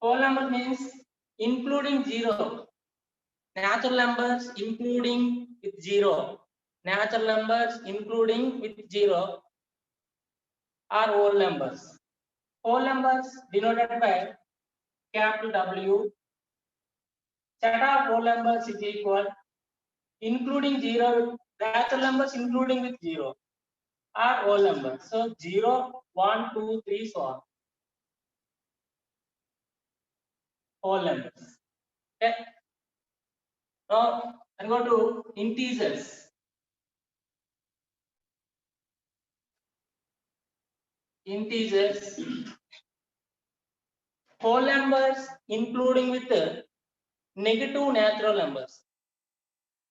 Whole number means including zero. Natural numbers including with zero. Natural numbers including with zero are whole numbers. Whole numbers denoted by capital W. Set of whole numbers is equal, including zero, natural numbers including with zero are whole numbers. So 0, 1, 2, 3, so on. Whole numbers. Okay. Now I go to integers. Integers. Whole numbers including with negative natural numbers.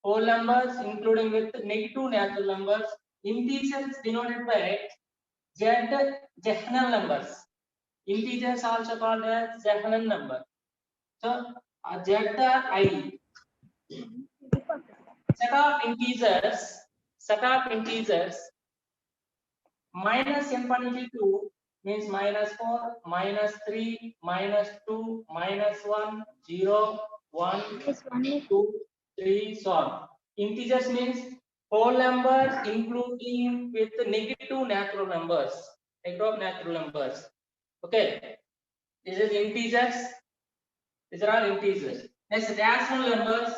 Whole numbers including with negative natural numbers. Integers denoted by Jehnan numbers. Integers also called as Jehnan number. So I. Set of integers minus infinity to means -4, -3, -2, -1, 0, 1, 2, 3, so on. Integers means whole numbers including with negative natural numbers. Natural numbers. Okay. This is integers. These are all integers. Next, rational numbers.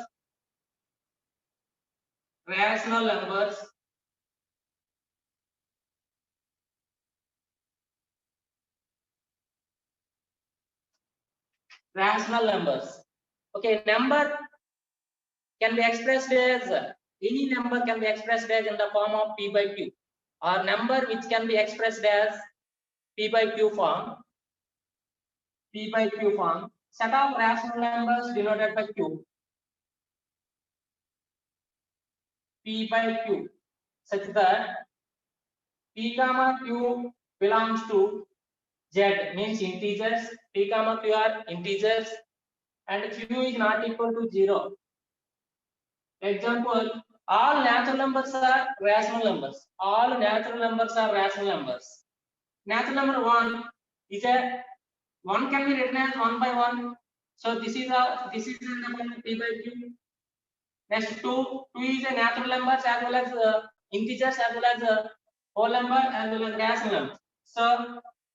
Rational numbers. Rational numbers. Okay, number can be expressed as any number can be expressed as in the form of p by q, or number which can be expressed as p by q form. P by q form. Set of rational numbers denoted by q. P by q, such that p comma q belongs to z, means integers. P comma q are integers, and q is not equal to 0. Example, all natural numbers are rational numbers. All natural numbers are rational numbers. Natural number 1 is a 1 can be written as 1 by 1. So this is the number p by q. Next 2 is a natural number as well as integers as well as whole number as well as rational number. So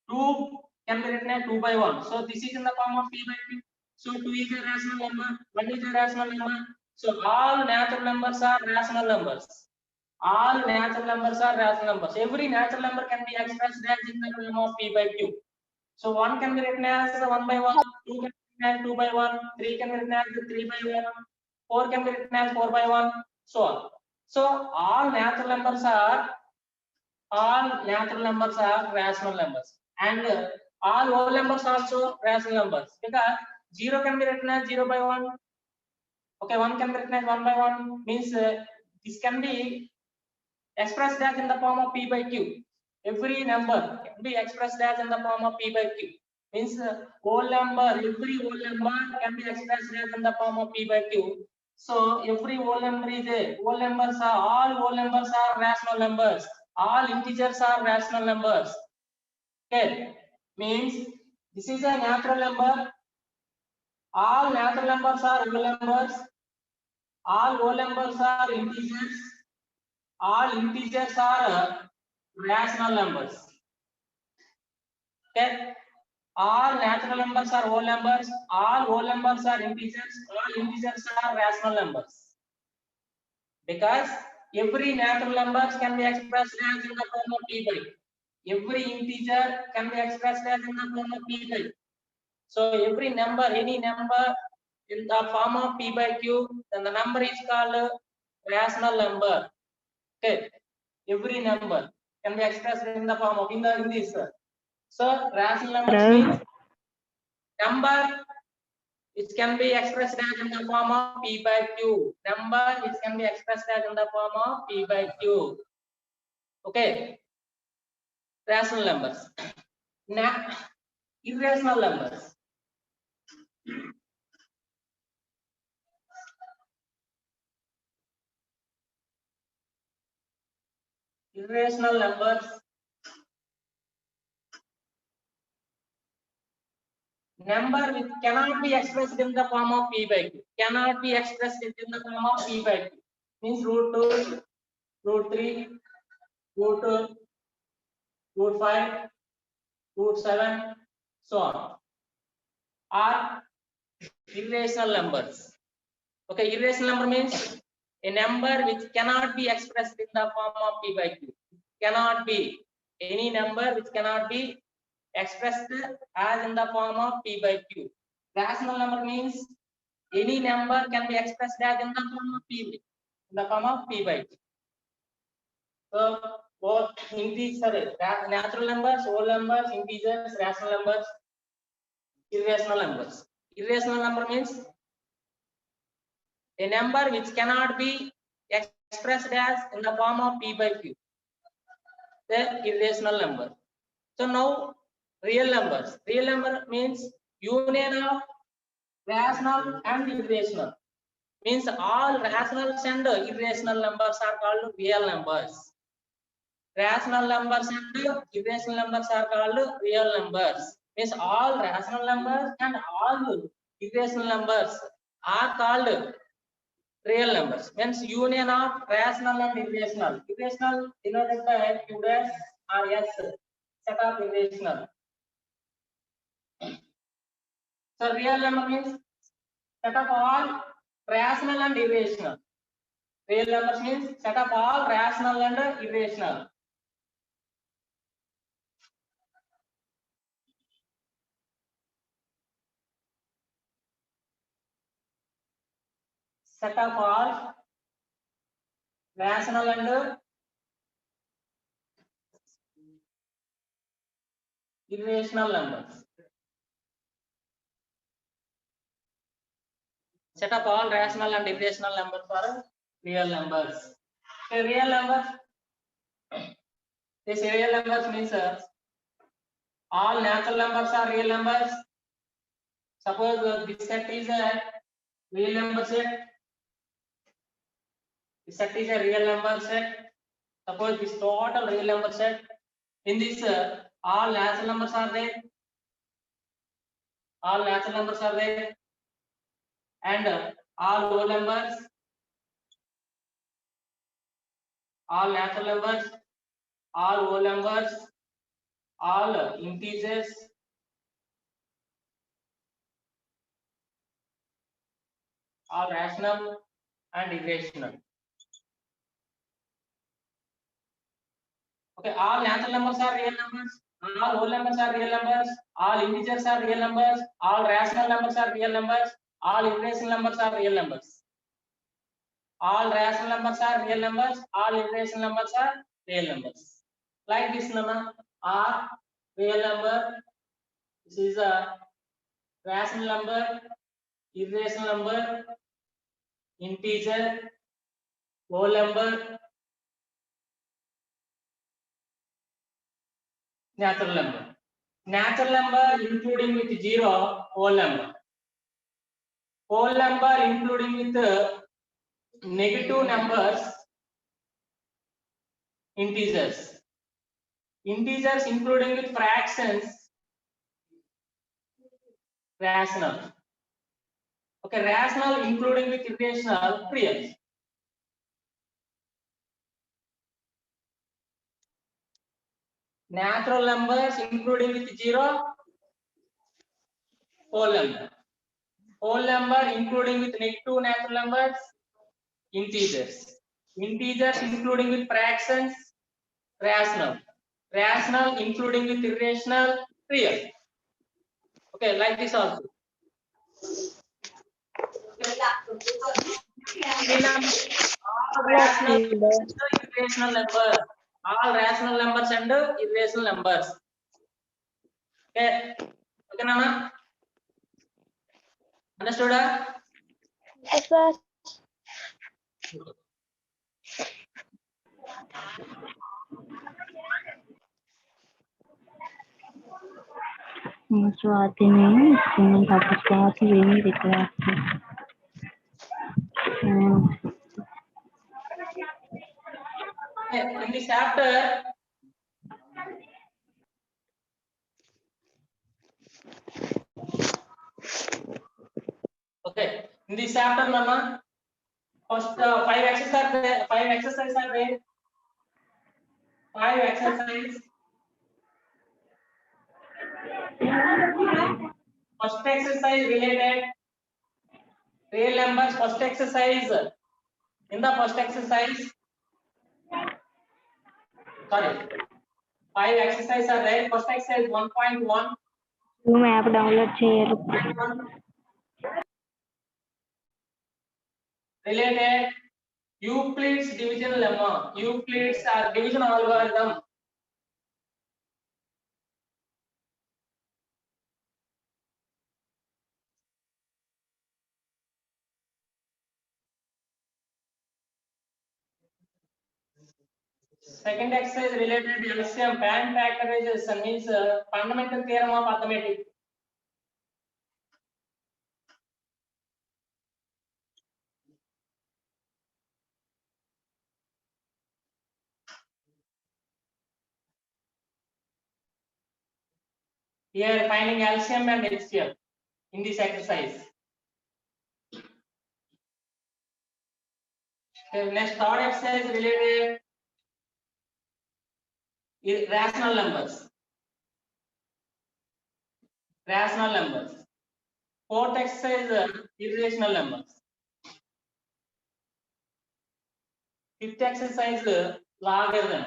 2 can be written as 2 by 1. So this is in the form of p by q. So 2 is a rational number, 1 is a rational number. So all natural numbers are rational numbers. All natural numbers are rational numbers. Every natural number can be expressed as in the form of p by q. So 1 can be written as 1 by 1, 2 can be written as 2 by 1, 3 can be written as 3 by 1, 4 can be written as 4 by 1, so on. So all natural numbers are rational numbers, and all whole numbers also rational numbers, because 0 can be written as 0 by 1. Okay, 1 can be written as 1 by 1, means this can be expressed as in the form of p by q. Every number can be expressed as in the form of p by q. Means whole number, every whole number can be expressed as in the form of p by q. So every whole number is a whole numbers are all whole numbers are rational numbers. All integers are rational numbers. Okay, means this is a natural number. All natural numbers are whole numbers. All whole numbers are integers. All integers are rational numbers. Okay, all natural numbers are whole numbers. All whole numbers are integers. All integers are rational numbers. Because every natural numbers can be expressed as in the form of p by. Every integer can be expressed as in the form of p by. So every number, any number in the form of p by q, then the number is called rational number. Okay, every number can be expressed in the form of in this. So rational numbers means number which can be expressed as in the form of p by q. Number which can be expressed as in the form of p by q. Okay, rational numbers. Now, irrational numbers. Irrational numbers number which cannot be expressed in the form of p by q, cannot be expressed in the form of p by q, means root 2, root 3, root 2, root 5, root 7, so on, are irrational numbers. Okay, irrational number means a number which cannot be expressed in the form of p by q. Cannot be any number which cannot be expressed as in the form of p by q. Rational number means any number can be expressed as in the form of p, in the form of p by q. So both integers, natural numbers, whole numbers, integers, rational numbers, irrational numbers. Irrational number means a number which cannot be expressed as in the form of p by q, the irrational number. So now real numbers. Real number means union of rational and irrational. Means all rational and irrational numbers are called real numbers. Rational numbers and irrational numbers are called real numbers. Means all rational numbers and all irrational numbers are called real numbers. Means union of rational and irrational. Irrational denoted by q dash or s, set of irrational. So real number means set of all rational and irrational. Real numbers means set of all rational and irrational. Set of all rational and irrational numbers. Set of all rational and irrational numbers are real numbers. So real numbers. This real numbers means all natural numbers are real numbers. Suppose this set is a real number set. This set is a real number set. Suppose this total real number set. In this, all natural numbers are there. All natural numbers are there, and all whole numbers, all natural numbers, all whole numbers, all integers, all rational and irrational. Okay, all natural numbers are real numbers, all whole numbers are real numbers, all integers are real numbers, all rational numbers are real numbers, all irrational numbers are real numbers. All rational numbers are real numbers, all irrational numbers are real numbers. Like this number, R real number, this is a rational number, irrational number, integer, whole number, natural number. Natural number including with 0, whole number. Whole number including with negative numbers, integers. Integers including with fractions, rational. Okay, rational including with irrational, real. Natural numbers including with 0, whole number. Whole number including with negative natural numbers, integers. Integers including with fractions, rational. Rational including with irrational, real. Okay, like this also. All rational irrational numbers. All rational numbers and irrational numbers. Okay, okay, Nana? Understood? Yes, sir. Swati नहीं सुमन पापा स्वाति वे नहीं दिख रहा In this chapter, In this chapter, Mama, first 5 exercises are there. 5 exercises are there. 5 exercises. First exercise related real numbers. First exercise. In the first exercise, sorry, 5 exercises are there. First exercise 1.1. Zoom app download చేయరు. Related Euclid's division lemma. Euclid's division algorithm. Second exercise related to LCM band factorization means fundamental theorem of arithmetic. Here finding LCM and HCF in this exercise. Next third exercise related rational numbers. Rational numbers. Fourth exercise irrational numbers. Fifth exercise logarithm.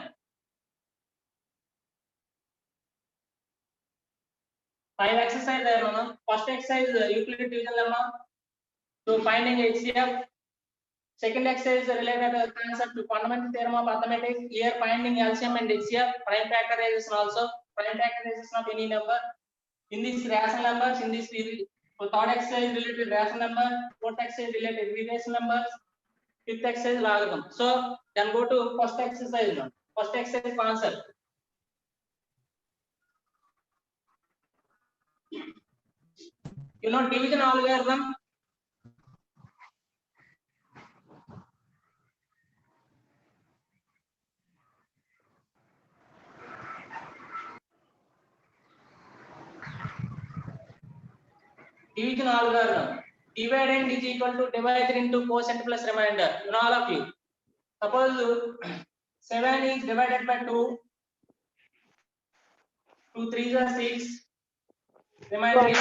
Five exercise there, Mama. First exercise Euclid division lemma. So finding HCF. Second exercise related concept to fundamental theorem of arithmetic. Here finding LCM and HCF. Prime factorization also. Prime factorization of any number. In this rational numbers, in this third exercise related rational number. Fourth exercise related irrational numbers. Fifth exercise logarithm. So then go to first exercise now. First exercise concept. You know division algorithm. Division algorithm. Dividend is equal to divided into quotient plus remainder. You know all of you. Suppose 7 is divided by 2. 2 3s are 6. Remainder is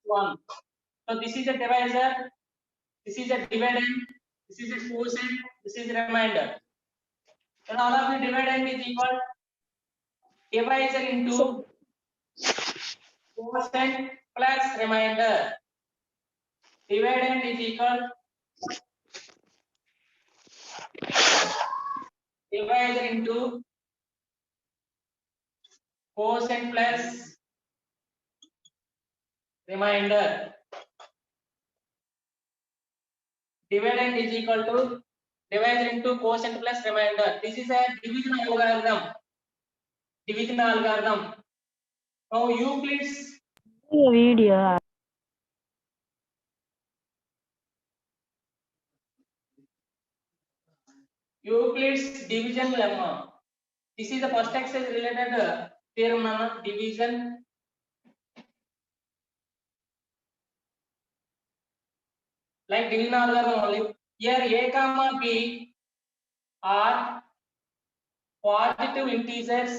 1. So this is a divisor. This is a dividend. This is a quotient. This is a remainder. And all of you dividend is equal divisor into quotient plus remainder. Dividend is equal divisor into quotient plus remainder. Dividend is equal to divisor into quotient plus remainder. This is a division algorithm. Division algorithm. Now Euclid's video division lemma. This is the first exercise related theorem on division. Like division algorithm only. Here a comma b are positive integers.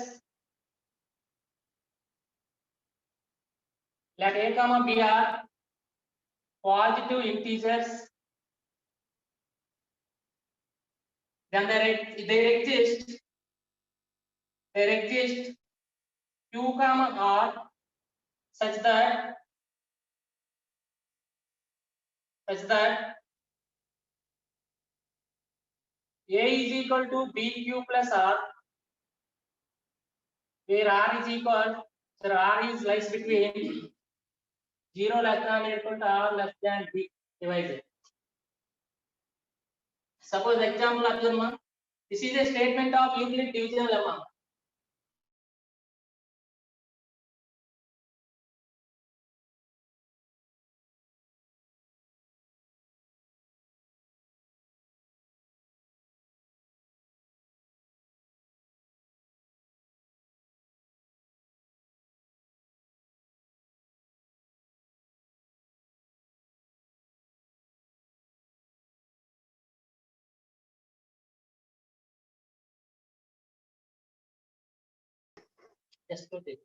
Let a comma b are positive integers. Then there exist q comma r such that a is equal to bq plus r, where r is equal, so r is lies between 0 less than or equal to r less than b divided. Suppose example observe. This is a statement of Euclid division lemma. Just to take.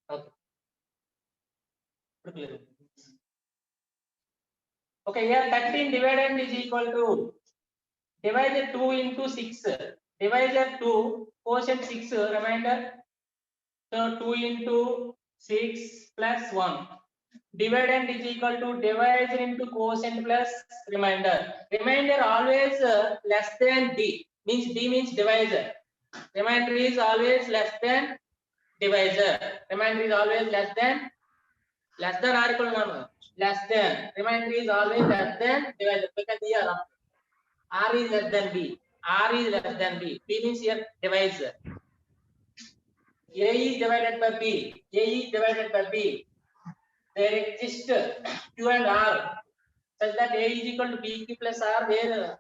Okay. Okay, here 13 dividend is equal to divided 2 into 6. Divided 2, quotient 6, remainder. So 2 into 6 plus 1. Dividend is equal to divisor into quotient plus remainder. Remainder always less than d. Means d means divisor. Remainder is always less than divisor. Remainder is always less than or equal to less than. Remainder is always less than divisor. Because here r is less than b. R is less than b. B means here divisor. A is divided by b. A is divided by b. There exists q and r such that a is equal to bq plus r, where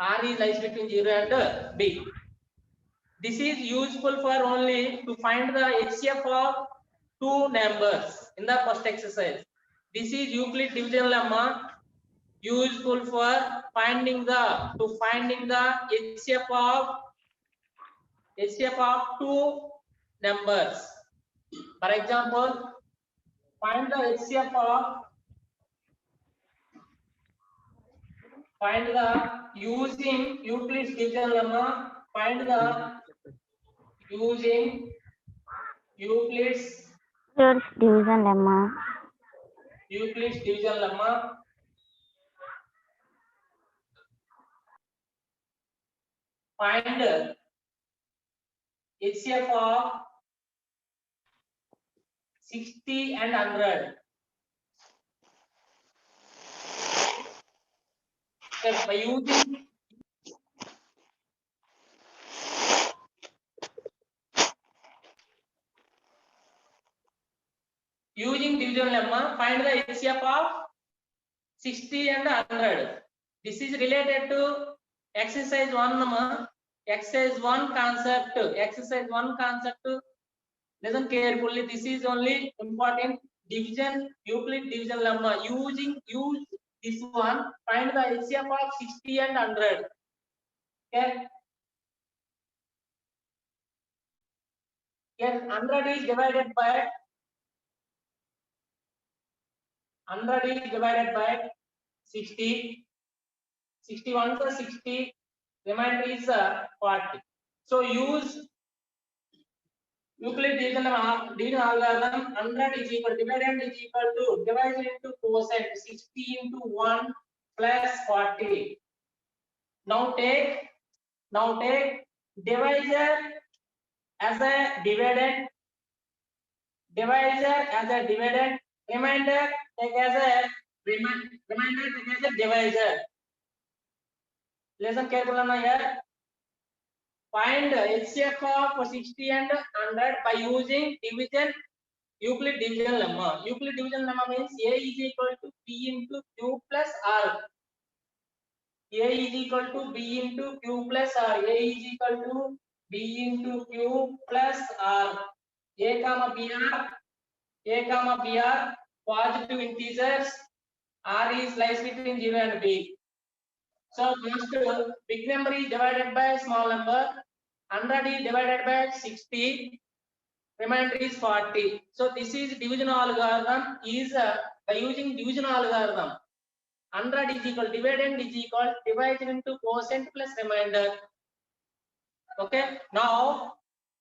r is lies between 0 and b. This is useful for only to find the HCF of two numbers in the first exercise. This is Euclid division lemma, useful for finding the HCF of two numbers. For example, find the HCF of using Euclid's division lemma. Find the using Euclid's division lemma. Euclid's division lemma. Find HCF of 60 and 100. Okay, by using division lemma, find the HCF of 60 and 100. This is related to exercise 1. Exercise 1 concept. Exercise 1 concept. Listen carefully. This is only important. Division, Euclid division lemma. Use this one. Find the HCF of 60 and 100. Okay. Yes, 100 is divided by 60. 61 is 60. Remainder is 40. So use Euclid division algorithm. 100 is equal dividend is equal to divided into quotient 60 into 1 plus 40. Now take divisor as a dividend. Remainder take as a divisor. Listen carefully here. Find HCF of 60 and 100 by using division Euclid division lemma. Euclid division lemma means A is equal to B into Q plus R. A is equal to B into Q plus R. A is equal to B into Q plus R. A comma B are positive integers. R is lies between 0 and B. So first big number is divided by small number. 100 is divided by 60. Remainder is 40. So this is division algorithm. Is by using division algorithm. 100 is equal dividend is equal divided into quotient plus remainder. Okay. Now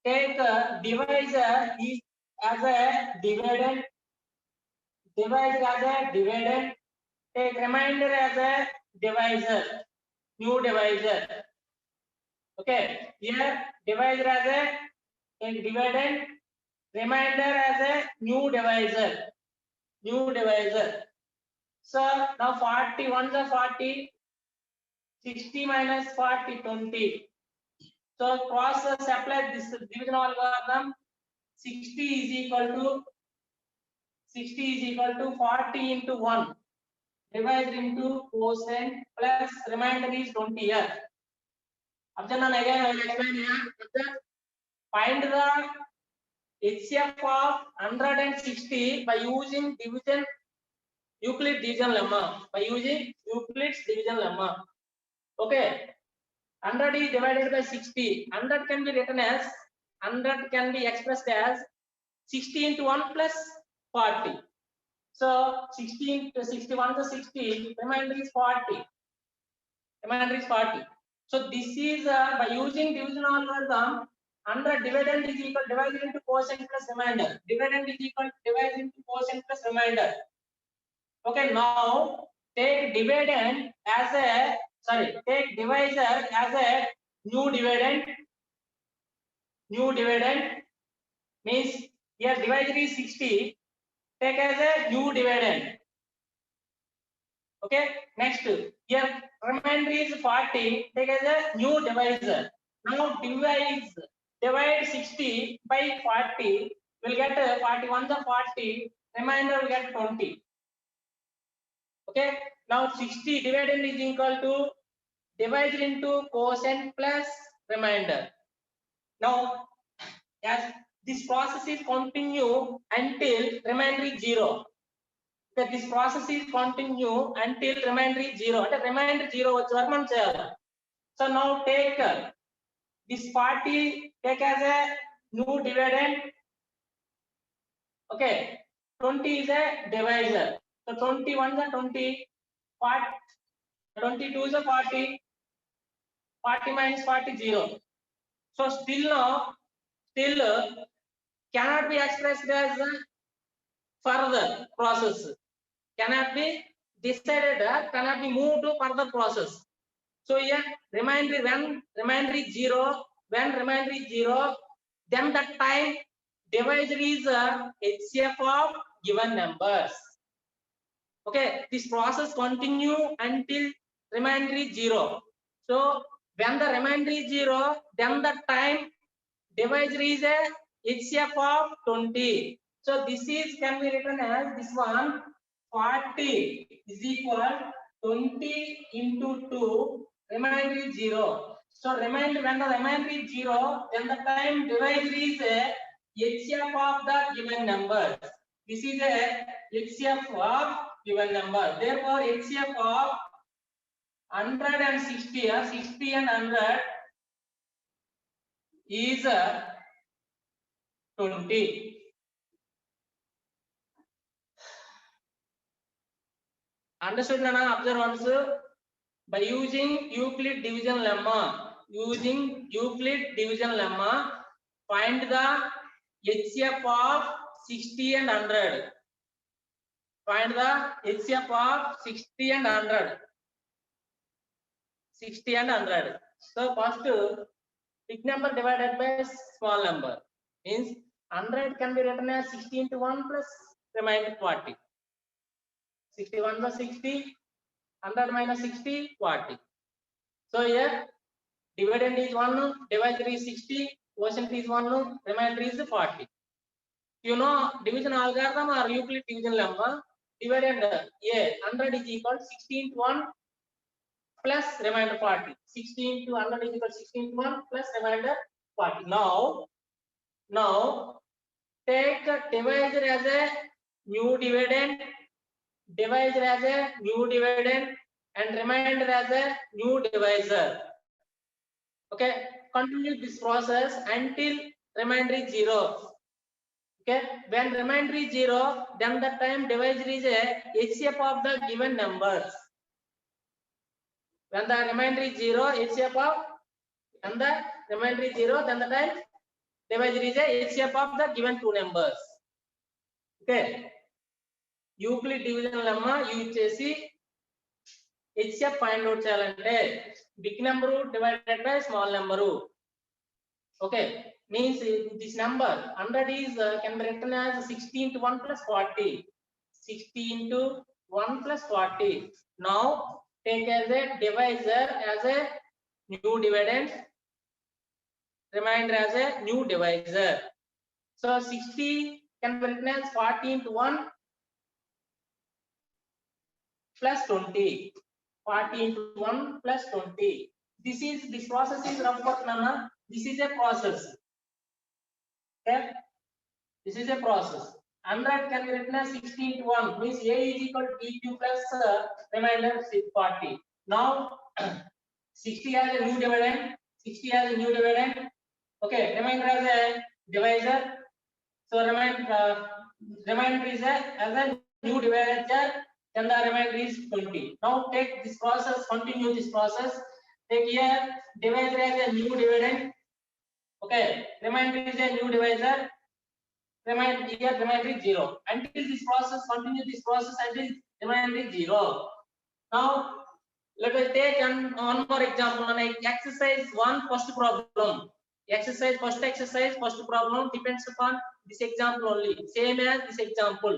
take divisor is as a dividend. Divisor as a dividend. Take remainder as a divisor. New divisor. Okay. Here divisor as a dividend. Remainder as a new divisor. So now 40, 1 is 40, 60 minus 40, 20. So process apply this division algorithm. 60 is equal to 40 into 1 divided into quotient plus remainder is 20 here. Again I will explain here. Find the HCF of 160 by using division Euclid division lemma. Okay. 100 is divided by 60. 100 can be written as 100 can be expressed as 60 into 1 plus 40. So 16 to 61 to 60, remainder is 40. Remainder is 40. So this is by using division algorithm, 100 dividend is equal divided into quotient plus remainder. Dividend is equal divided into quotient plus remainder. Okay, now take dividend as a take divisor as a new dividend. New dividend means here divisor is 60. Take as a new dividend. Okay, next here remainder is 40. Take as a new divisor. Now divide 60 by 40. We'll get 41 the 40. Remainder will get 20. Okay, now 60 dividend is equal to divided into quotient plus remainder. Now, as this process is continue until remainder is 0. Okay, this process is continue until remainder is 0. At remainder 0 German cheyali. So now take this 40 take as a new dividend. Okay, 20 is a divisor. So 21 is a 20. 22 is a 40. 40 minus 40 0. So still cannot be expressed as a further process. Cannot be decided, cannot be moved to further process. So here remainder when remainder is 0, then that time divisor is HCF of given numbers. Okay, this process continue until remainder is 0. So when the remainder is 0, then the time divisor is a HCF of 20. So this is can be written as this one 40 is equal 20 into 2, remainder is 0. So remainder when the remainder is 0, then the time divisor is a HCF of the given number. This is a HCF of given number. Therefore, HCF of 160 or 60 and 100 is 20. Understood, Nana? Observe also by using Euclid division lemma. Find the HCF of 60 and 100. Find the HCF of 60 and 100. 60 and 100. So first, big number divided by small number means 100 can be written as 60 into 1 plus remainder 40. 61 plus 60, 100 minus 60, 40. So here dividend is 1, divisor is 60, quotient is 1, remainder is 40. You know division algorithm or Euclid division lemma. Dividend A 100 is equal 60 into 1 plus remainder 40. 60 into 100 is equal 60 into 1 plus remainder 40. Now take divisor as a new dividend, and remainder as a new divisor. Okay, continue this process until remainder is 0. Okay, when remainder is 0, then the time divisor is a HCF of the given numbers. When the remainder is 0, HCF of, and the remainder is 0, then the time divisor is a HCF of the given two numbers. Okay, Euclid division lemma use chesi HCF find out cheyalante big number divided by small number. Okay, means this number 100 is can be written as 60 into 1 plus 40. 60 into 1 plus 40. Now take as a divisor as a new dividend, remainder as a new divisor. So 60 can be written as 40 into 1 plus 20. 40 into 1 plus 20. This process is rough work, Nana. This is a process. Okay, this is a process. 100 can be written as 60 into 1 means A is equal to BQ plus remainder 40. Now 60 has a new dividend. Okay, remainder as a divisor. So remainder is as a new divisor, then the remainder is 20. Now take this process, continue this process. Take here divisor as a new dividend. Okay, remainder is a new divisor. Remainder is 0. Until this process, continue this process until remainder is 0. Now let us take one more example on exercise 1 first problem. First exercise, first problem depends upon this example only, same as this example.